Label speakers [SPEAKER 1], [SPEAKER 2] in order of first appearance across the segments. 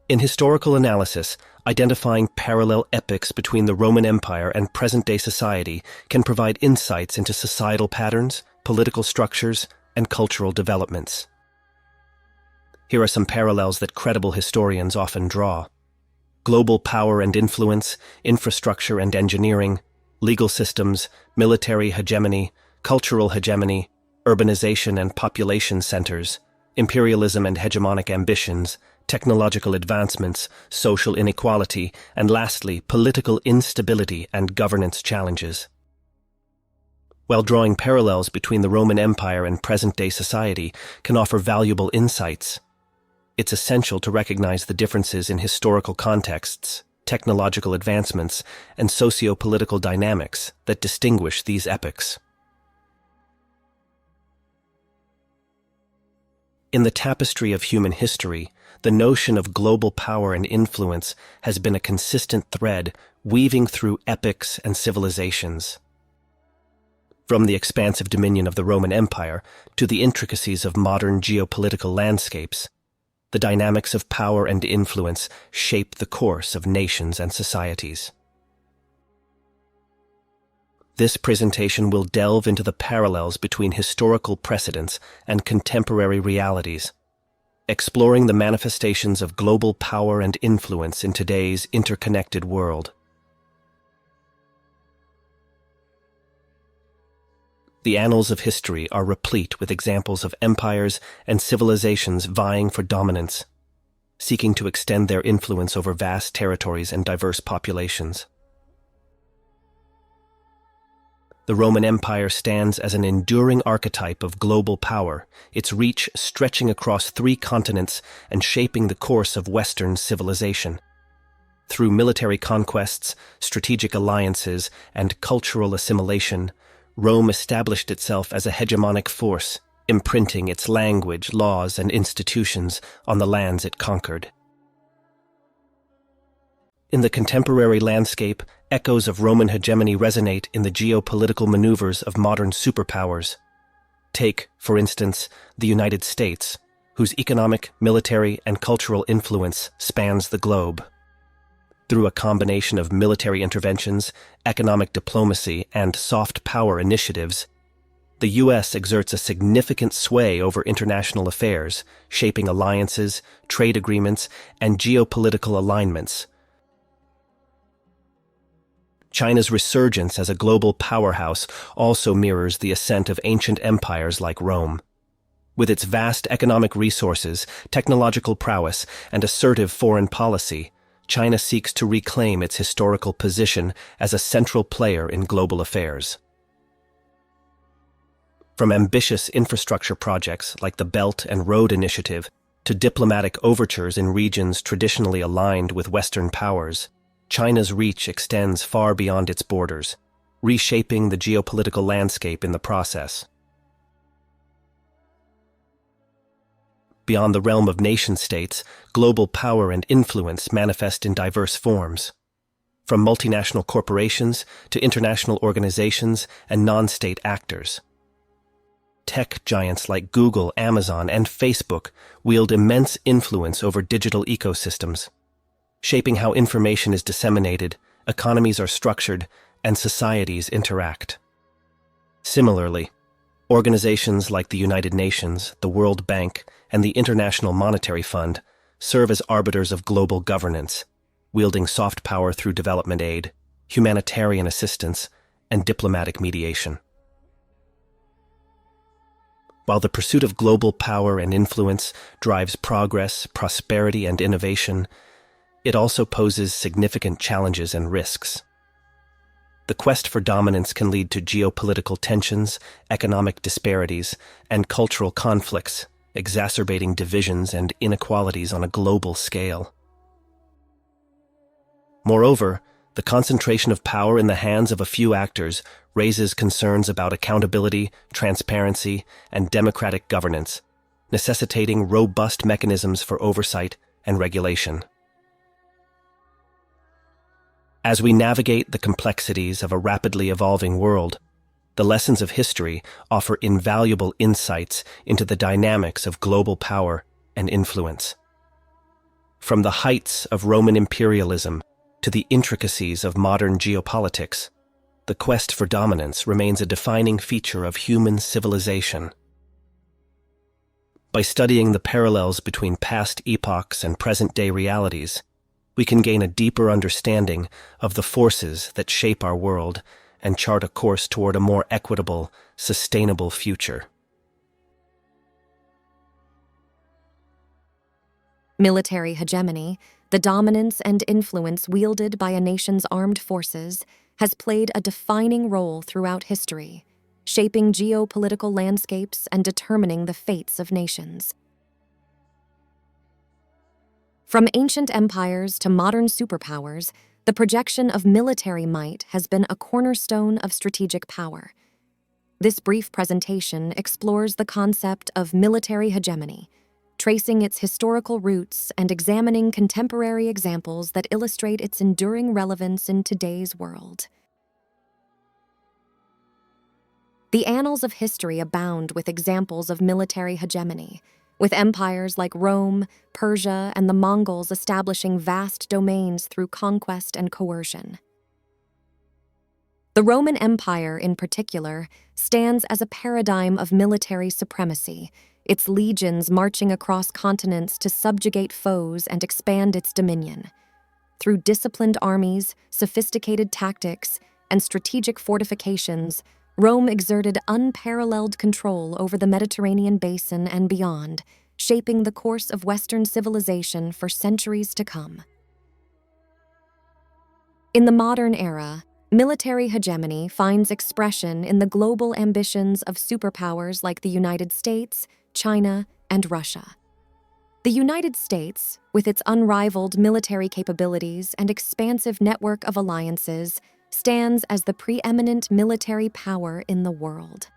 [SPEAKER 1] In historical analysis, identifying parallel epochs between the Roman Empire and present-day society can provide insights into societal patterns, political structures, and cultural developments. Here are some parallels that credible historians often draw. Global power and influence, infrastructure and engineering, legal systems, military hegemony, cultural hegemony, urbanization and population centers, imperialism and hegemonic ambitions, technological advancements, social inequality, and lastly, political instability and governance challenges. While drawing parallels between the Roman Empire and present-day society can offer valuable insights, it's essential to recognize the differences in historical contexts, technological advancements, and socio-political dynamics that distinguish these epochs. In the tapestry of human history, the notion of global power and influence has been a consistent thread weaving through epochs and civilizations. From the expansive dominion of the Roman Empire to the intricacies of modern geopolitical landscapes, the dynamics of power and influence shape the course of nations and societies. This presentation will delve into the parallels between historical precedents and contemporary realities, exploring the manifestations of global power and influence in today's interconnected world. The annals of history are replete with examples of empires and civilizations vying for dominance, seeking to extend their influence over vast territories and diverse populations. The Roman Empire stands as an enduring archetype of global power, its reach stretching across 3 continents and shaping the course of Western civilization. Through military conquests, strategic alliances, and cultural assimilation, Rome established itself as a hegemonic force, imprinting its language, laws, and institutions on the lands it conquered. In the contemporary landscape, echoes of Roman hegemony resonate in the geopolitical maneuvers of modern superpowers. Take, for instance, the United States, whose economic, military, and cultural influence spans the globe. Through a combination of military interventions, economic diplomacy, and soft power initiatives, the U.S. exerts a significant sway over international affairs, shaping alliances, trade agreements, and geopolitical alignments. China's resurgence as a global powerhouse also mirrors the ascent of ancient empires like Rome. With its vast economic resources, technological prowess, and assertive foreign policy, China seeks to reclaim its historical position as a central player in global affairs. From ambitious infrastructure projects like the Belt and Road Initiative to diplomatic overtures in regions traditionally aligned with Western powers, China's reach extends far beyond its borders, reshaping the geopolitical landscape in the process. Beyond the realm of nation-states, global power and influence manifest in diverse forms. From multinational corporations to international organizations and non-state actors. Tech giants like Google, Amazon, and Facebook wield immense influence over digital ecosystems, shaping how information is disseminated, economies are structured, and societies interact. Similarly, organizations like the United Nations, the World Bank, and the International Monetary Fund serve as arbiters of global governance, wielding soft power through development aid, humanitarian assistance, and diplomatic mediation. While the pursuit of global power and influence drives progress, prosperity, and innovation, it also poses significant challenges and risks. The quest for dominance can lead to geopolitical tensions, economic disparities, and cultural conflicts, exacerbating divisions and inequalities on a global scale. Moreover, the concentration of power in the hands of a few actors raises concerns about accountability, transparency, and democratic governance, necessitating robust mechanisms for oversight and regulation. As we navigate the complexities of a rapidly evolving world, the lessons of history offer invaluable insights into the dynamics of global power and influence. From the heights of Roman imperialism to the intricacies of modern geopolitics, the quest for dominance remains a defining feature of human civilization. By studying the parallels between past epochs and present-day realities, we can gain a deeper understanding of the forces that shape our world and chart a course toward a more equitable, sustainable future.
[SPEAKER 2] Military hegemony, the dominance and influence wielded by a nation's armed forces, has played a defining role throughout history, shaping geopolitical landscapes and determining the fates of nations. From ancient empires to modern superpowers, the projection of military might has been a cornerstone of strategic power. This brief presentation explores the concept of military hegemony, tracing its historical roots and examining contemporary examples that illustrate its enduring relevance in today's world. The annals of history abound with examples of military hegemony, with empires like Rome, Persia, and the Mongols establishing vast domains through conquest and coercion. The Roman Empire, in particular, stands as a paradigm of military supremacy, its legions marching across continents to subjugate foes and expand its dominion. Through disciplined armies, sophisticated tactics, and strategic fortifications, Rome exerted unparalleled control over the Mediterranean basin and beyond, shaping the course of Western civilization for centuries to come. In the modern era, military hegemony finds expression in the global ambitions of superpowers like the United States, China, and Russia. The United States, with its unrivaled military capabilities and expansive network of alliances, stands as the preeminent military power in the world.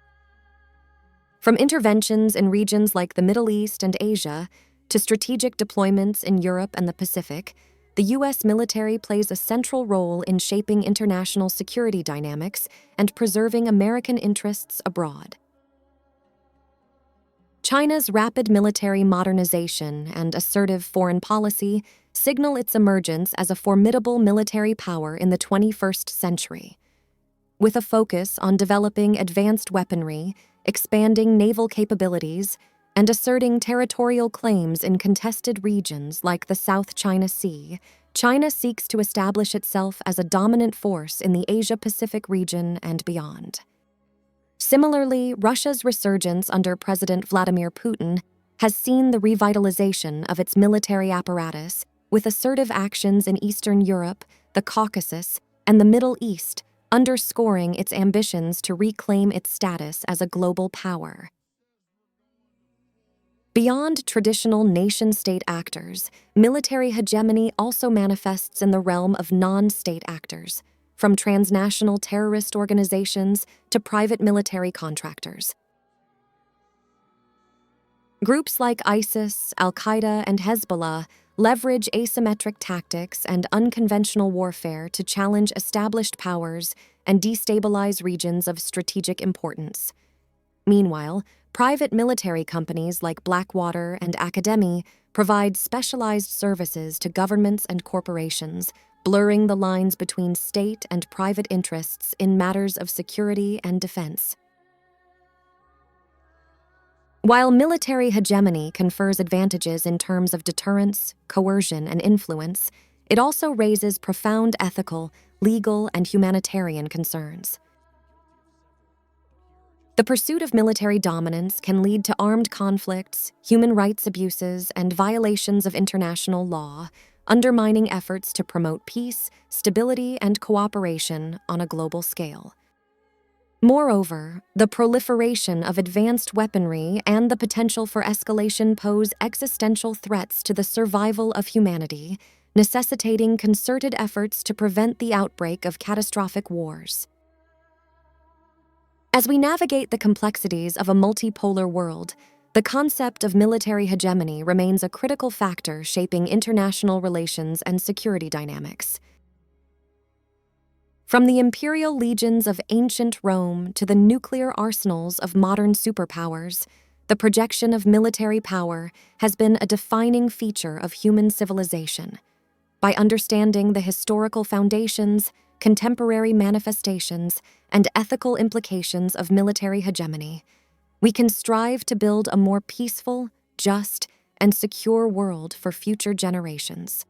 [SPEAKER 2] From interventions in regions like the Middle East and Asia to strategic deployments in Europe and the Pacific, the U.S. military plays a central role in shaping international security dynamics and preserving American interests abroad. China's rapid military modernization and assertive foreign policy signal its emergence as a formidable military power in the 21st century. With a focus on developing advanced weaponry, expanding naval capabilities, and asserting territorial claims in contested regions like the South China Sea, China seeks to establish itself as a dominant force in the Asia-Pacific region and beyond. Similarly, Russia's resurgence under President Vladimir Putin has seen the revitalization of its military apparatus with assertive actions in Eastern Europe, the Caucasus, and the Middle East, underscoring its ambitions to reclaim its status as a global power. Beyond traditional nation-state actors, military hegemony also manifests in the realm of non-state actors, from transnational terrorist organizations to private military contractors. Groups like ISIS, Al-Qaeda, and Hezbollah leverage asymmetric tactics and unconventional warfare to challenge established powers and destabilize regions of strategic importance. Meanwhile, private military companies like Blackwater and Academi provide specialized services to governments and corporations, blurring the lines between state and private interests in matters of security and defense. While military hegemony confers advantages in terms of deterrence, coercion, and influence, it also raises profound ethical, legal, and humanitarian concerns. The pursuit of military dominance can lead to armed conflicts, human rights abuses, and violations of international law, undermining efforts to promote peace, stability, and cooperation on a global scale. Moreover, the proliferation of advanced weaponry and the potential for escalation pose existential threats to the survival of humanity, necessitating concerted efforts to prevent the outbreak of catastrophic wars. As we navigate the complexities of a multipolar world, the concept of military hegemony remains a critical factor shaping international relations and security dynamics. From the imperial legions of ancient Rome to the nuclear arsenals of modern superpowers, The projection of military power has been a defining feature of human civilization. By understanding the historical foundations, contemporary manifestations, and ethical implications of military hegemony, we can strive to build a more peaceful, just, and secure world for future generations.